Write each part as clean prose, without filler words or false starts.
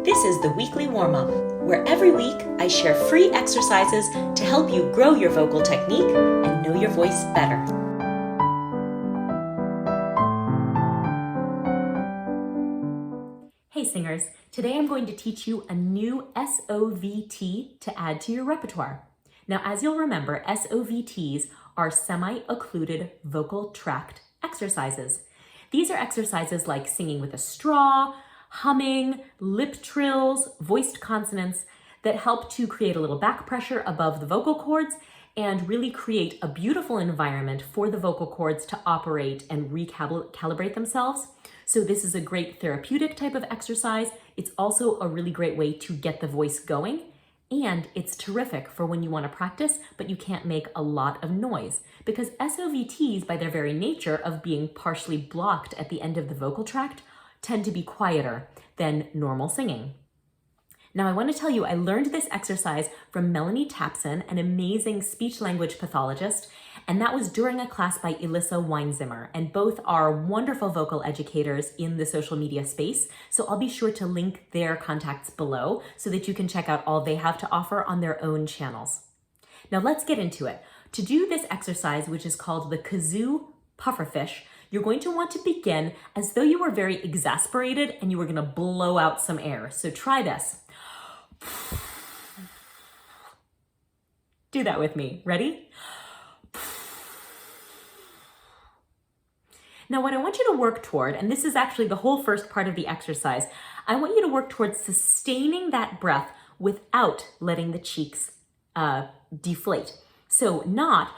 This is the weekly warm-up, where every week I share free exercises to help you grow your vocal technique and know your voice better. Hey singers, today I'm going to teach you a new SOVT to add to your repertoire. Now, as you'll remember, SOVTs are semi-occluded vocal tract exercises. These are exercises like singing with a straw, humming, lip trills, voiced consonants that help to create a little back pressure above the vocal cords and really create a beautiful environment for the vocal cords to operate and recalibrate themselves. So this is a great therapeutic type of exercise. It's also a really great way to get the voice going. And it's terrific for when you want to practice, but you can't make a lot of noise because SOVTs, by their very nature of being partially blocked at the end of the vocal tract, tend to be quieter than normal singing. Now, I want to tell you, I learned this exercise from Melanie Tapson, an amazing speech-language pathologist, and that was during a class by Elissa Weinzimmer, and both are wonderful vocal educators in the social media space, so I'll be sure to link their contacts below so that you can check out all they have to offer on their own channels. Now, let's get into it. To do this exercise, which is called the Kazoo Pufferfish, you're going to want to begin as though you were very exasperated and you were going to blow out some air. So try this. Do that with me. Ready? Now, what I want you to work toward, and this is actually the whole first part of the exercise, I want you to work towards sustaining that breath without letting the cheeks deflate. So not,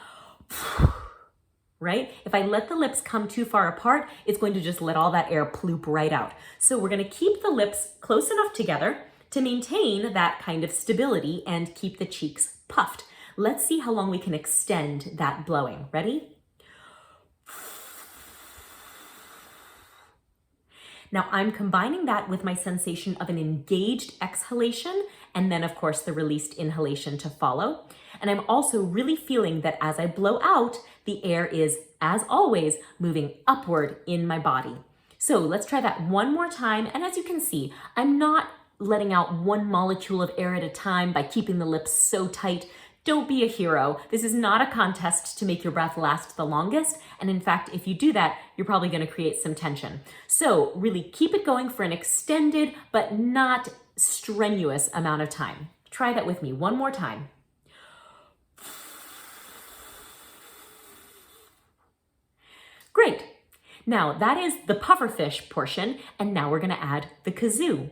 right? If I let the lips come too far apart, it's going to just let all that air ploop right out. So we're going to keep the lips close enough together to maintain that kind of stability and keep the cheeks puffed. Let's see how long we can extend that blowing. Ready? Now I'm combining that with my sensation of an engaged exhalation and then of course the released inhalation to follow. And I'm also really feeling that as I blow out, the air is, as always, moving upward in my body. So let's try that one more time. And as you can see, I'm not letting out one molecule of air at a time by keeping the lips so tight. Don't be a hero. This is not a contest to make your breath last the longest. And in fact, if you do that, you're probably going to create some tension. So really keep it going for an extended but not strenuous amount of time. Try that with me one more time. Great. Now that is the pufferfish portion, and now we're going to add the kazoo.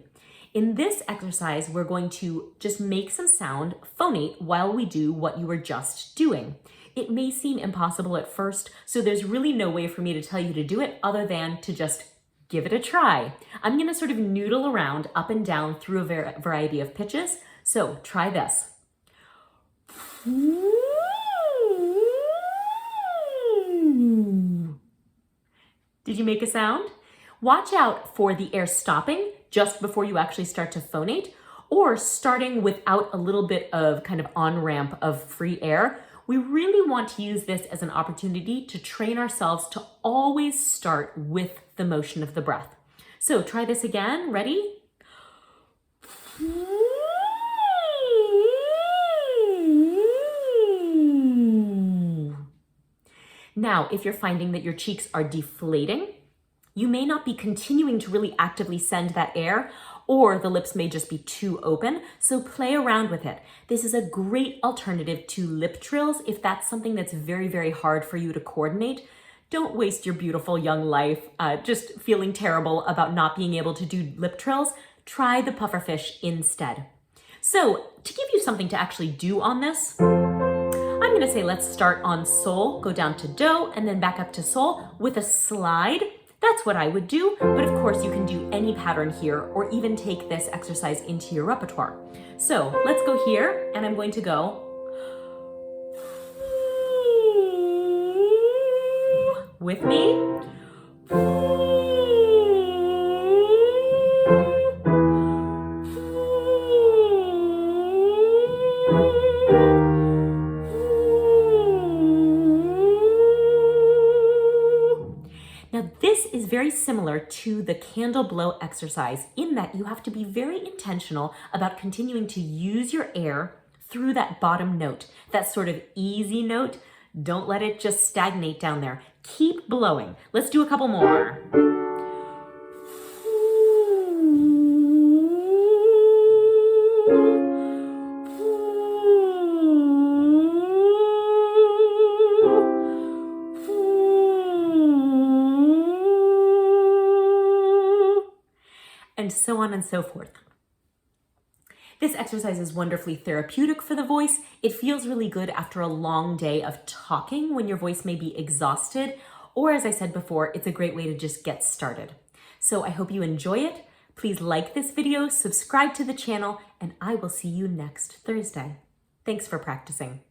In this exercise, we're going to just make some sound, phonate, while we do what you were just doing. It may seem impossible at first, so there's really no way for me to tell you to do it other than to just give it a try. I'm going to sort of noodle around up and down through a variety of pitches, so try this. Did you make a sound? Watch out for the air stopping just before you actually start to phonate, or starting without a little bit of kind of on-ramp of free air. We really want to use this as an opportunity to train ourselves to always start with the motion of the breath. So try this again. Ready? Now, if you're finding that your cheeks are deflating, you may not be continuing to really actively send that air, or the lips may just be too open, so play around with it. This is a great alternative to lip trills if that's something that's very, very hard for you to coordinate. Don't waste your beautiful young life just feeling terrible about not being able to do lip trills. Try the pufferfish instead. So to give you something to actually do on this, I'm going to say let's start on sol, go down to do, and then back up to sol with a slide. That's what I would do, but of course you can do any pattern here or even take this exercise into your repertoire. So let's go here, and I'm going to go with me. Now this is very similar to the candle blow exercise in that you have to be very intentional about continuing to use your air through that bottom note, that sort of easy note. Don't let it just stagnate down there. Keep blowing. Let's do a couple more. And so on and so forth. This exercise is wonderfully therapeutic for the voice. It feels really good after a long day of talking when your voice may be exhausted, or as I said before, it's a great way to just get started. So I hope you enjoy it. Please like this video, subscribe to the channel, and I will see you next Thursday. Thanks for practicing.